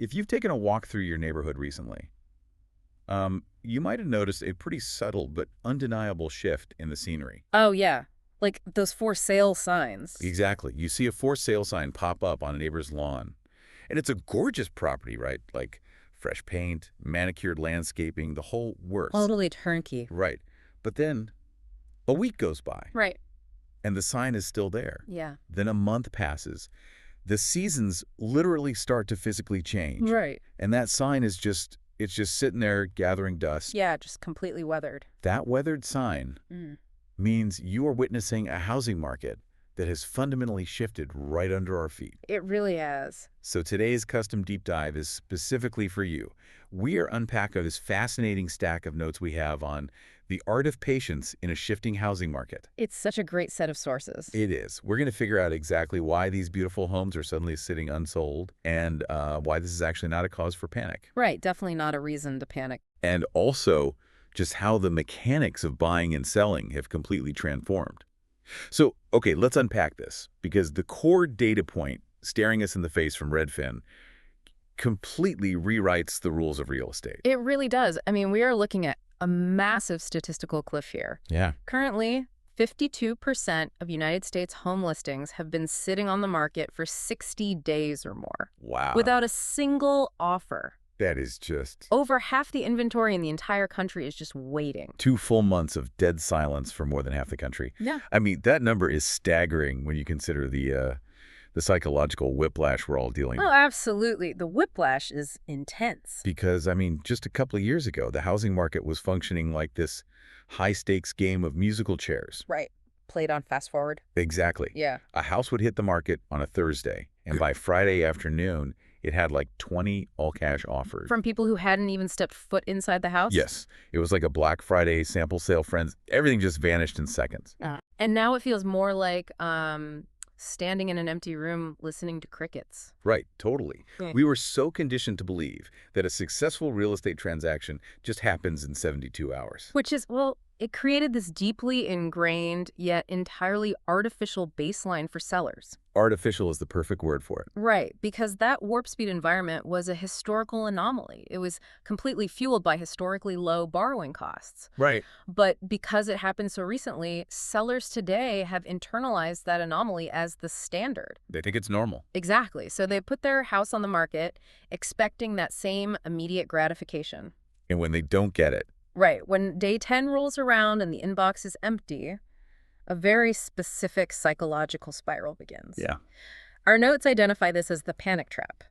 If you've taken a walk through your neighborhood recently, you might have noticed a pretty subtle but undeniable shift in the scenery. Oh, yeah. Like those for sale signs. Exactly. You see a for sale sign pop up on a neighbor's lawn. And it's a gorgeous property, right? Like fresh paint, manicured landscaping, the whole works. Totally turnkey. Right. But then a week goes by Right. and the sign is still there. Yeah. Then a month passes. The seasons literally start to physically change. Right. And that sign is it's just sitting there gathering dust. Yeah, just completely weathered. That weathered sign means you are witnessing a housing market that has fundamentally shifted right under our feet. It really has. So today's custom deep dive is specifically for you. We are unpacking this fascinating stack of notes we have on the art of patience in a shifting housing market. It's such a great set of sources. It is. We're going to figure out exactly why these beautiful homes are suddenly sitting unsold and why this is actually not a cause for panic. Right. Definitely not a reason to panic. And also just how the mechanics of buying and selling have completely transformed. So, okay, let's unpack this, because the core data point staring us in the face from Redfin completely rewrites the rules of real estate. It really does. I mean, we are looking at a massive statistical cliff here. Yeah. Currently, 52% of United States home listings have been sitting on the market for 60 days or more. Wow. Without a single offer. That is just Over half the inventory in the entire country is just waiting. 2 full months of dead silence for more than half the country. Yeah. I mean, that number is staggering when you consider the psychological whiplash we're all dealing Oh, with. absolutely. The whiplash is intense. Because, I mean, just a couple of years ago, the housing market was functioning like this high-stakes game of musical chairs. Right. Played on fast forward. Exactly. Yeah. A house would hit the market on a Thursday, and by Friday afternoon, it had like 20 all-cash offers. From people who hadn't even stepped foot inside the house? Yes. It was like a Black Friday sample sale, friends. Everything just vanished in seconds. And now it feels more like standing in an empty room listening to crickets. Right, totally. Yeah. We were so conditioned to believe that a successful real estate transaction just happens in 72 hours. Which is, well, it created this deeply ingrained yet entirely artificial baseline for sellers. Artificial is the perfect word for it. Right, because that warp speed environment was a historical anomaly. It was completely fueled by historically low borrowing costs. Right. But because it happened so recently, sellers today have internalized that anomaly as the standard. They think it's normal. Exactly. So they put their house on the market expecting that same immediate gratification. And when they don't get it, Right. When day 10 rolls around and the inbox is empty, a very specific psychological spiral begins. yeah. Our notes identify this as the panic trap.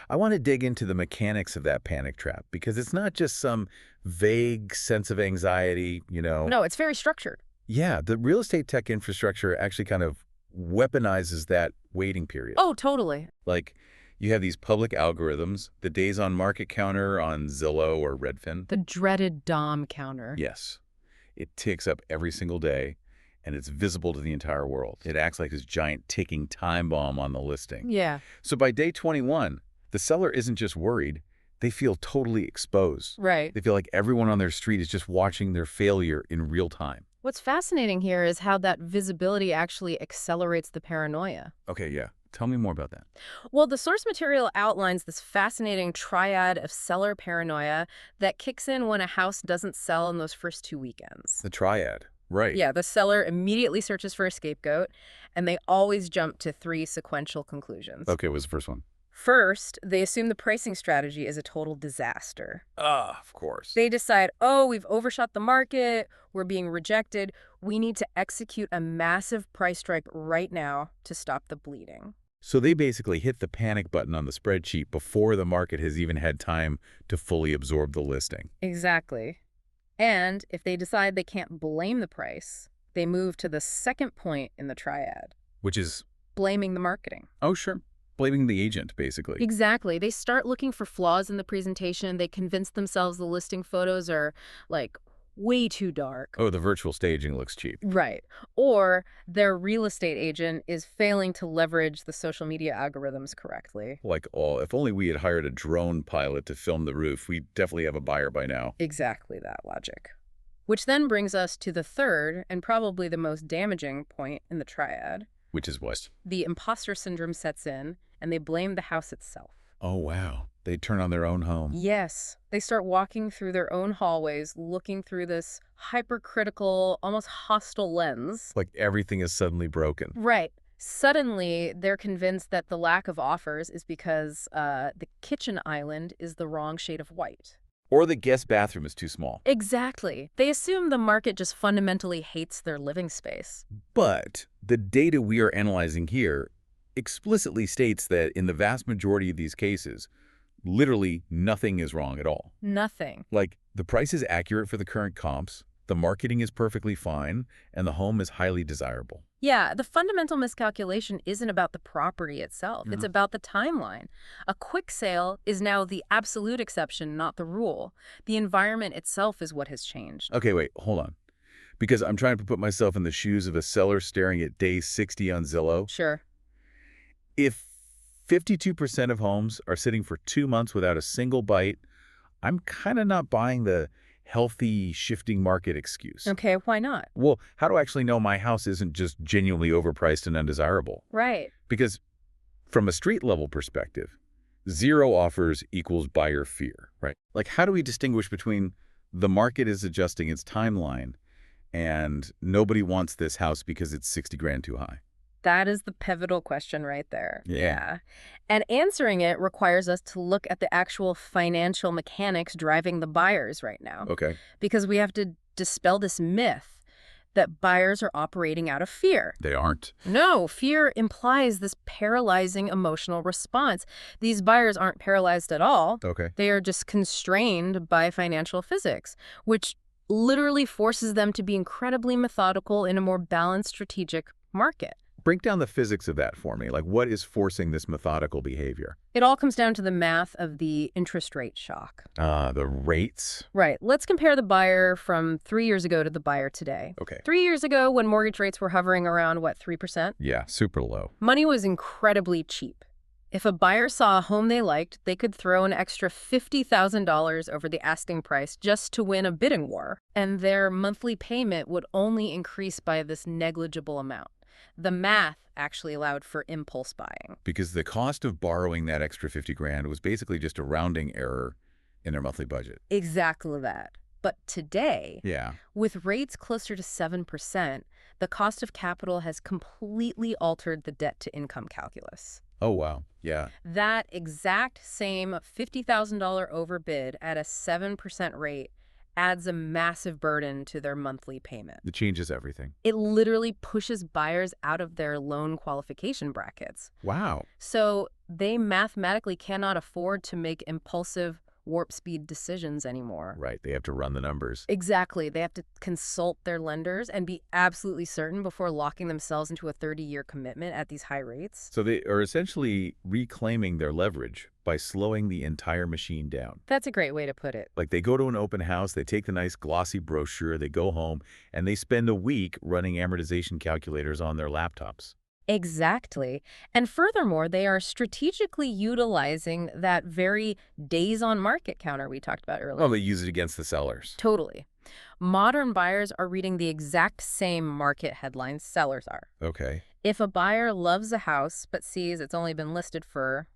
I want to dig into the mechanics of that panic trap, because it's not just some vague sense of anxiety, No, it's very structured. Yeah, the real estate tech infrastructure actually kind of weaponizes that waiting period. Oh, totally. Like, you have these public algorithms, the days on market counter on Zillow or Redfin. The dreaded DOM counter. Yes. It ticks up every single day, and it's visible to the entire world. It acts like this giant ticking time bomb on the listing. Yeah. So by day 21, the seller isn't just worried, they feel totally exposed. Right. They feel like everyone on their street is just watching their failure in real time. What's fascinating here is how that visibility actually accelerates the paranoia. Okay, yeah. Tell me more about that. Well, the source material outlines this fascinating triad of seller paranoia that kicks in when a house doesn't sell in those first 2 weekends. The triad. Right. Yeah, the seller immediately searches for a scapegoat, and they always jump to 3 sequential conclusions. Okay, what was the first one? First, they assume the pricing strategy is a total disaster. Of course. They decide, oh, we've overshot the market, we're being rejected, we need to execute a massive price strike right now to stop the bleeding. So they basically hit the panic button on the spreadsheet before the market has even had time to fully absorb the listing. Exactly. And if they decide they can't blame the price, they move to the second point in the triad. Which is, Blaming the marketing. oh, sure, blaming the agent, basically. Exactly. They start looking for flaws in the presentation. They convince themselves the listing photos are, like, way too dark. Oh, the virtual staging looks cheap. Right. Or their real estate agent is failing to leverage the social media algorithms correctly. Like, oh, if only we had hired a drone pilot to film the roof, we'd definitely have a buyer by now. Exactly that logic. Which then brings us to the third and probably the most damaging point in the triad. Which is what? The imposter syndrome sets in, and they blame the house itself. Oh, wow. They turn on their own home. Yes, they start walking through their own hallways, looking through this hypercritical, almost hostile lens. Like everything is suddenly broken. Right. Suddenly, they're convinced that the lack of offers is because the kitchen island is the wrong shade of white. Or the guest bathroom is too small. Exactly. They assume the market just fundamentally hates their living space. But the data we are analyzing here explicitly states that in the vast majority of these cases, literally nothing is wrong at all. Nothing. Like, the price is accurate for the current comps, the marketing is perfectly fine, and the home is highly desirable. Yeah, the fundamental miscalculation isn't about the property itself. It's about the timeline. A quick sale is now the absolute exception, not the rule. The environment itself is what has changed. Okay, wait, hold on. Because I'm trying to put myself in the shoes of a seller staring at day 60 on Zillow. Sure. If 52% of homes are sitting for 2 months without a single bite, I'm kind of not buying the healthy shifting market excuse. Okay, why not? Well, how do I actually know my house isn't just genuinely overpriced and undesirable? Right. Because from a street level perspective, 0 offers equals buyer fear, right? Like, how do we distinguish between the market is adjusting its timeline and nobody wants this house because it's 60 grand too high? That is the pivotal question right there. Yeah. And answering it requires us to look at the actual financial mechanics driving the buyers right now. Okay. Because we have to dispel this myth that buyers are operating out of fear. They aren't. No, fear implies this paralyzing emotional response. These buyers aren't paralyzed at all. Okay. They are just constrained by financial physics, which literally forces them to be incredibly methodical in a more balanced strategic market. Break down the physics of that for me. Like, what is forcing this methodical behavior? It all comes down to the math of the interest rate shock. The rates? Right. Let's compare the buyer from 3 years ago to the buyer today. Okay. 3 years ago, when mortgage rates were hovering around, 3%? Yeah, super low. Money was incredibly cheap. If a buyer saw a home they liked, they could throw an extra $50,000 over the asking price just to win a bidding war. And their monthly payment would only increase by this negligible amount. The math actually allowed for impulse buying. Because the cost of borrowing that extra 50 grand was basically just a rounding error in their monthly budget. Exactly that. But today, Yeah. with rates closer to 7%, the cost of capital has completely altered the debt-to-income calculus. Oh, wow. Yeah. That exact same $50,000 overbid at a 7% rate adds a massive burden to their monthly payment. It changes everything. It literally pushes buyers out of their loan qualification brackets. Wow. So they mathematically cannot afford to make impulsive warp speed decisions anymore. Right. They have to run the numbers. Exactly. They have to consult their lenders and be absolutely certain before locking themselves into a 30-year commitment at these high rates. So they are essentially reclaiming their leverage by slowing the entire machine down. That's a great way to put it. Like, they go to an open house, they take the nice glossy brochure, they go home, and they spend a week running amortization calculators on their laptops. Exactly. And furthermore, they are strategically utilizing that very days on market counter we talked about earlier. Well, they use it against the sellers. Totally. Modern buyers are reading the exact same market headlines sellers are. Okay. If a buyer loves a house but sees it's only been listed for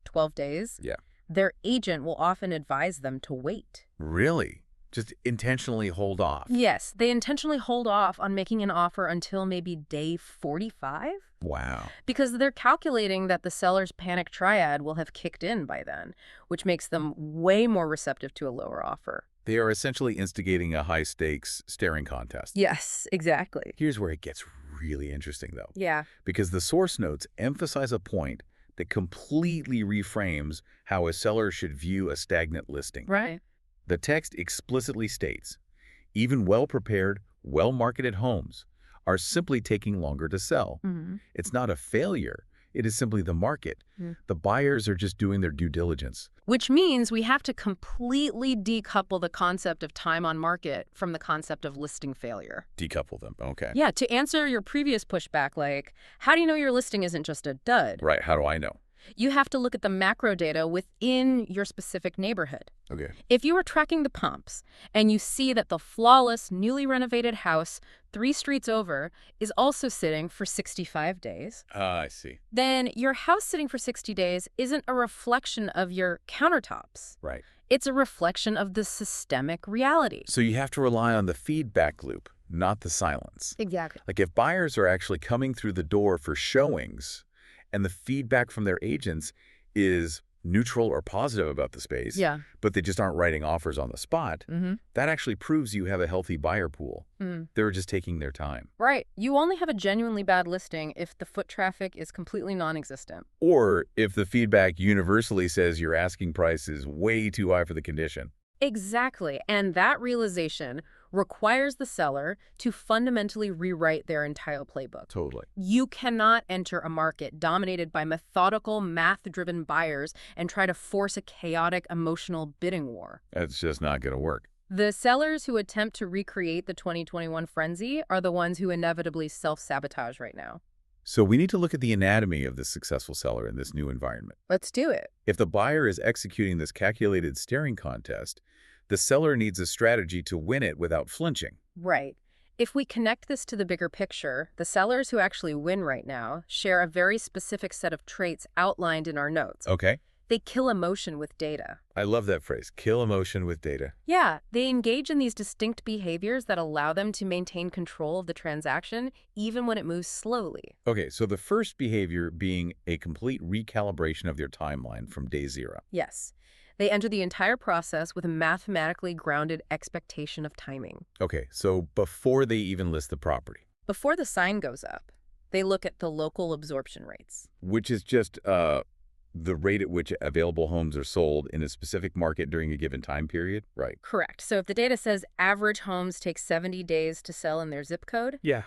12 days, Yeah. their agent will often advise them to wait. Really? Just intentionally hold off? Yes, they intentionally hold off on making an offer until maybe day 45. Wow. Because they're calculating that the seller's panic triad will have kicked in by then, which makes them way more receptive to a lower offer. They are essentially instigating a high-stakes staring contest. Yes, exactly. Here's where it gets really interesting, though. Yeah. Because the source notes emphasize a point that completely reframes how a seller should view a stagnant listing. Right. The text explicitly states, even well-prepared, well-marketed homes are simply taking longer to sell. Mm-hmm. It's not a failure. It is simply the market. Mm. The buyers are just doing their due diligence. Which means we have to completely decouple the concept of time on market from the concept of listing failure. Decouple them. Okay. Yeah, to answer your previous pushback, how do you know your listing isn't just a dud? Right. How do I know? You have to look at the macro data within your specific neighborhood. Okay. If you are tracking the comps and you see that the flawless, newly renovated house 3 streets over is also sitting for 65 days, I see. then your house sitting for 60 days isn't a reflection of your countertops. Right. It's a reflection of the systemic reality. So you have to rely on the feedback loop, not the silence. Exactly. Like if buyers are actually coming through the door for showings and the feedback from their agents is neutral or positive about the space, Yeah. but they just aren't writing offers on the spot, that actually proves you have a healthy buyer pool. They're just taking their time. Right. You only have a genuinely bad listing if the foot traffic is completely non-existent. Or if the feedback universally says your asking price is way too high for the condition. Exactly. And that realization requires the seller to fundamentally rewrite their entire playbook. Totally. You cannot enter a market dominated by methodical, math-driven buyers and try to force a chaotic, emotional bidding war. That's just not going to work. The sellers who attempt to recreate the 2021 frenzy are the ones who inevitably self-sabotage right now. So we need to look at the anatomy of the successful seller in this new environment. Let's do it. If the buyer is executing this calculated staring contest, the seller needs a strategy to win it without flinching. Right. If we connect this to the bigger picture, the sellers who actually win right now share a very specific set of traits outlined in our notes. Okay. They kill emotion with data. I love that phrase, kill emotion with data. Yeah, they engage in these distinct behaviors that allow them to maintain control of the transaction even when it moves slowly. Okay, so the first behavior being a complete recalibration of their timeline from day zero. Yes. They enter the entire process with a mathematically grounded expectation of timing. Okay, so before they even list the property. Before the sign goes up, they look at the local absorption rates. Which is just the rate at which available homes are sold in a specific market during a given time period? Right. Correct. So if the data says average homes take 70 days to sell in their zip code, Yeah.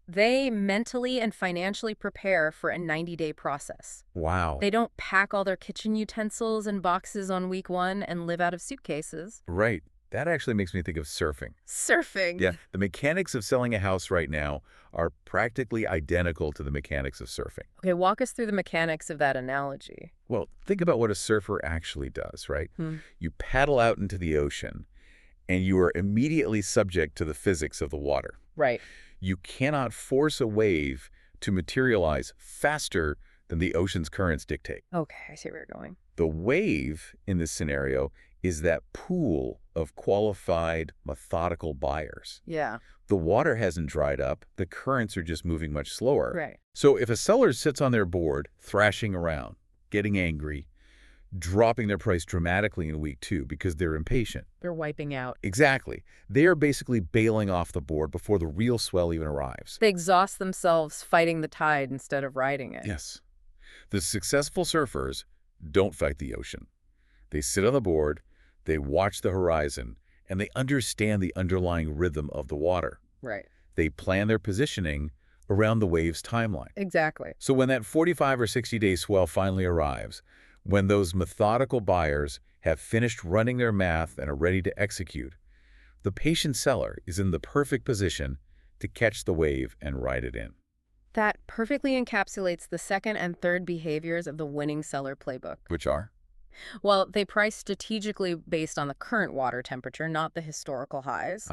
they mentally and financially prepare for a 90-day process. Wow. They don't pack all their kitchen utensils and boxes on week 1 and live out of suitcases. Right. That actually makes me think of surfing. Surfing. Yeah, the mechanics of selling a house right now are practically identical to the mechanics of surfing. Okay, walk us through the mechanics of that analogy. Well, think about what a surfer actually does, right? You paddle out into the ocean, and you are immediately subject to the physics of the water. Right. You cannot force a wave to materialize faster than the ocean's currents dictate. Okay, I see where you're going. The wave in this scenario is that pool of qualified, methodical buyers. Yeah. The water hasn't dried up. The currents are just moving much slower. Right. So if a seller sits on their board, thrashing around, getting angry, dropping their price dramatically in week 2 because they're impatient. They're wiping out. Exactly. They are basically bailing off the board before the real swell even arrives. They exhaust themselves fighting the tide instead of riding it. Yes. The successful surfers don't fight the ocean. They sit on the board, they watch the horizon, and they understand the underlying rhythm of the water. Right. They plan their positioning around the wave's timeline. Exactly. So when that 45 or 60-day swell finally arrives, when those methodical buyers have finished running their math and are ready to execute, the patient seller is in the perfect position to catch the wave and ride it in. That perfectly encapsulates the second and third behaviors of the winning seller playbook. Which are? Well, they price strategically based on the current water temperature, not the historical highs.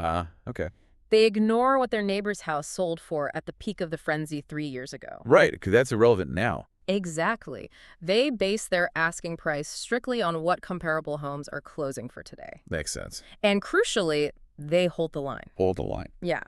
Okay. They ignore what their neighbor's house sold for at the peak of the frenzy 3 years ago. Right, because that's irrelevant now. Exactly. They base their asking price strictly on what comparable homes are closing for today. Makes sense. And crucially, they hold the line. Hold the line. Yeah.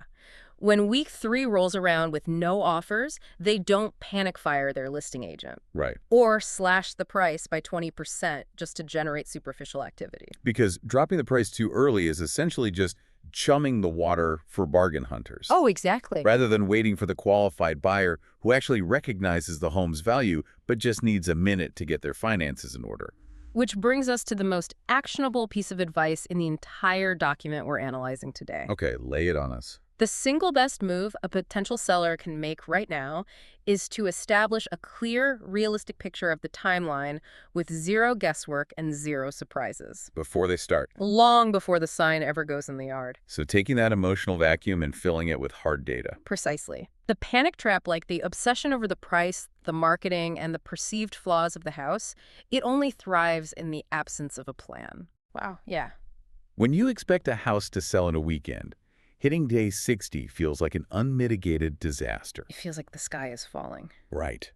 When week 3 rolls around with no offers, they don't panic fire their listing agent Right. or slash the price by 20% just to generate superficial activity. Because dropping the price too early is essentially just chumming the water for bargain hunters. Oh, exactly. Rather than waiting for the qualified buyer who actually recognizes the home's value but just needs a minute to get their finances in order. Which brings us to the most actionable piece of advice in the entire document we're analyzing today. Okay, lay it on us. The single best move a potential seller can make right now is to establish a clear, realistic picture of the timeline with zero guesswork and zero surprises. Before they start. Long before the sign ever goes in the yard. So taking that emotional vacuum and filling it with hard data. Precisely. The panic trap, like the obsession over the price, the marketing, and the perceived flaws of the house, it only thrives in the absence of a plan. Wow, yeah. When you expect a house to sell in a weekend, hitting day 60 feels like an unmitigated disaster. It feels like the sky is falling. Right.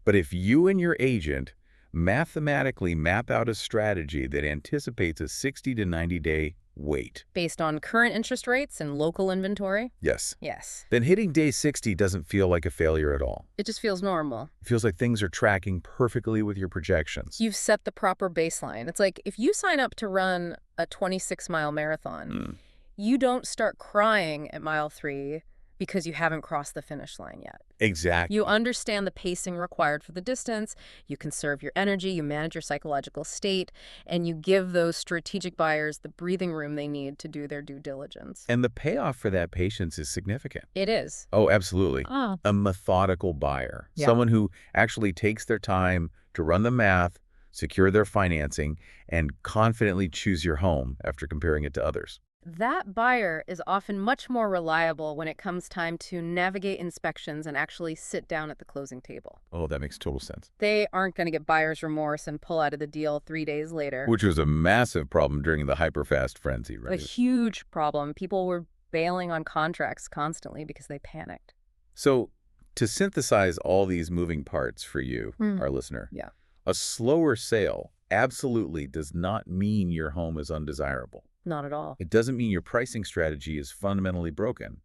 But if you and your agent mathematically map out a strategy that anticipates a 60 to 90-day wait, Based on current interest rates and local inventory? yes, Yes. then hitting day 60 doesn't feel like a failure at all. It just feels normal. It feels like things are tracking perfectly with your projections. You've set the proper baseline. It's like if you sign up to run a 26-mile marathon, you don't start crying at mile 3 because you haven't crossed the finish line yet. Exactly. You understand the pacing required for the distance, you conserve your energy, you manage your psychological state, and you give those strategic buyers the breathing room they need to do their due diligence. And the payoff for that patience is significant. It is. Oh, absolutely. Ah. A methodical buyer. Yeah. Someone who actually takes their time to run the math, secure their financing, and confidently choose your home after comparing it to others. That buyer is often much more reliable when it comes time to navigate inspections and actually sit down at the closing table. Oh, that makes total sense. They aren't going to get buyer's remorse and pull out of the deal 3 days later. Which was a massive problem during the hyper-fast frenzy, A right? huge problem. People were bailing on contracts constantly because they panicked. So, to synthesize all these moving parts for you, Mm. our listener, Yeah. a slower sale absolutely does not mean your home is undesirable. Not at all. It doesn't mean your pricing strategy is fundamentally broken.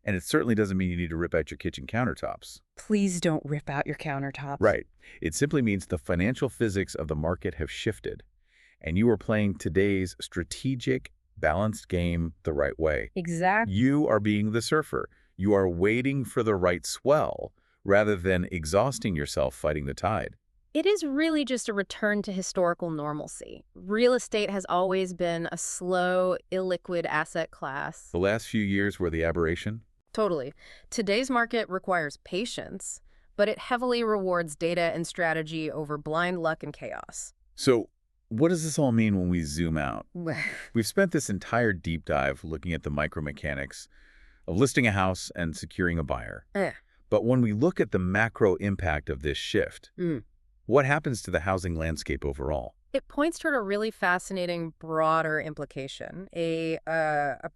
And it certainly doesn't mean you need to rip out your kitchen countertops. Please don't rip out your countertops. Right. It simply means the financial physics of the market have shifted, and you are playing today's strategic, balanced game the right way. Exactly. You are being the surfer. You are waiting for the right swell rather than exhausting yourself fighting the tide. It is really just a return to historical normalcy. Real estate has always been a slow, illiquid asset class. The last few years were the aberration. Totally. Today's market requires patience, but it heavily rewards data and strategy over blind luck and chaos. So what does this all mean when we zoom out? We've spent this entire deep dive looking at the micromechanics of listing a house and securing a buyer. But when we look at the macro impact of this shift, what happens to the housing landscape overall? It points toward a really fascinating, broader implication, a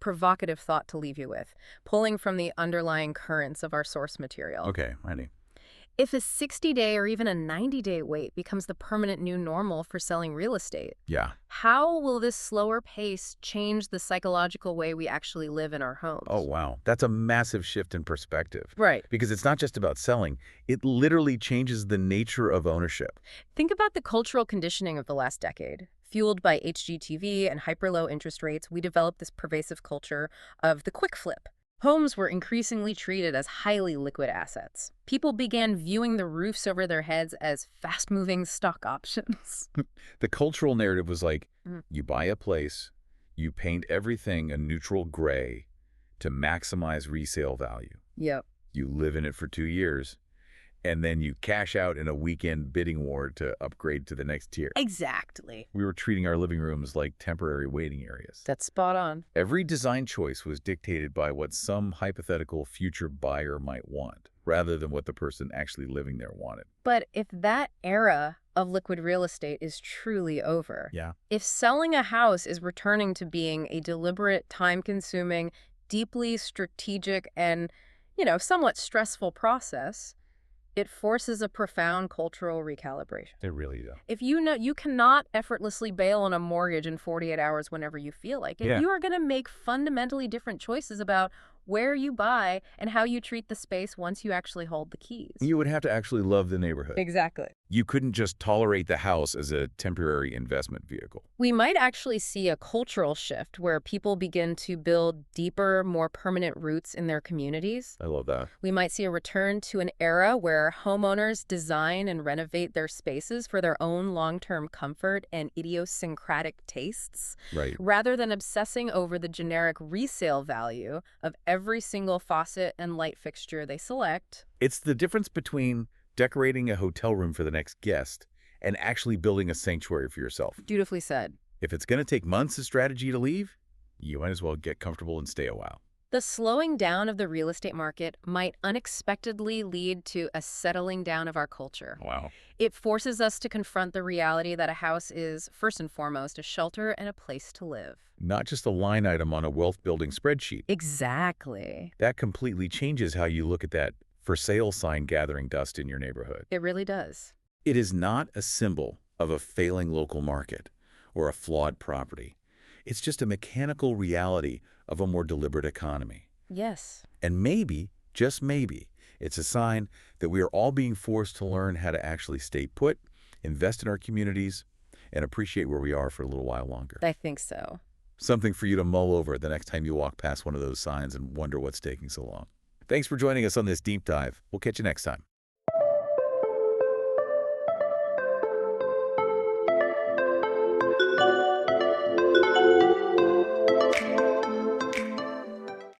provocative thought to leave you with, pulling from the underlying currents of our source material. Okay, ready. If a 60-day or even a 90-day wait becomes the permanent new normal for selling real estate, Yeah. how will this slower pace change the psychological way we actually live in our homes? Oh, wow. That's a massive shift in perspective. Right. Because it's not just about selling. It literally changes the nature of ownership. Think about the cultural conditioning of the last decade. Fueled by HGTV and hyper-low interest rates, we developed this pervasive culture of the quick flip. Homes were increasingly treated as highly liquid assets. People began viewing the roofs over their heads as fast-moving stock options. The cultural narrative was like, you buy a place, you paint everything a neutral gray to maximize resale value. Yep. You live in it for 2 years, and then you cash out in a weekend bidding war to upgrade to the next tier. Exactly. We were treating our living rooms like temporary waiting areas. That's spot on. Every design choice was dictated by what some hypothetical future buyer might want, rather than what the person actually living there wanted. But if that era of liquid real estate is truly over, Yeah. if selling a house is returning to being a deliberate, time-consuming, deeply strategic, and, somewhat stressful process, it forces a profound cultural recalibration. It really does. If you know you cannot effortlessly bail on a mortgage in 48 hours whenever you feel like it, Yeah. you are going to make fundamentally different choices about where you buy and how you treat the space once you actually hold the keys. You would have to actually love the neighborhood. Exactly. You couldn't just tolerate the house as a temporary investment vehicle. We might actually see a cultural shift where people begin to build deeper, more permanent roots in their communities. I love that. We might see a return to an era where homeowners design and renovate their spaces for their own long-term comfort and idiosyncratic tastes, Right. rather than obsessing over the generic resale value of every single faucet and light fixture they select. It's the difference between decorating a hotel room for the next guest and actually building a sanctuary for yourself. Dutifully said. If it's going to take months of strategy to leave, you might as well get comfortable and stay a while. The slowing down of the real estate market might unexpectedly lead to a settling down of our culture. Wow. It forces us to confront the reality that a house is, first and foremost, a shelter and a place to live. Not just a line item on a wealth-building spreadsheet. Exactly. That completely changes how you look at that for sale sign gathering dust in your neighborhood. It really does. It is not a symbol of a failing local market or a flawed property. It's just a mechanical reality of a more deliberate economy. Yes. And maybe, just maybe, it's a sign that we are all being forced to learn how to actually stay put, invest in our communities, and appreciate where we are for a little while longer. I think so. Something for you to mull over the next time you walk past one of those signs and wonder what's taking so long. Thanks for joining us on this deep dive. We'll catch you next time.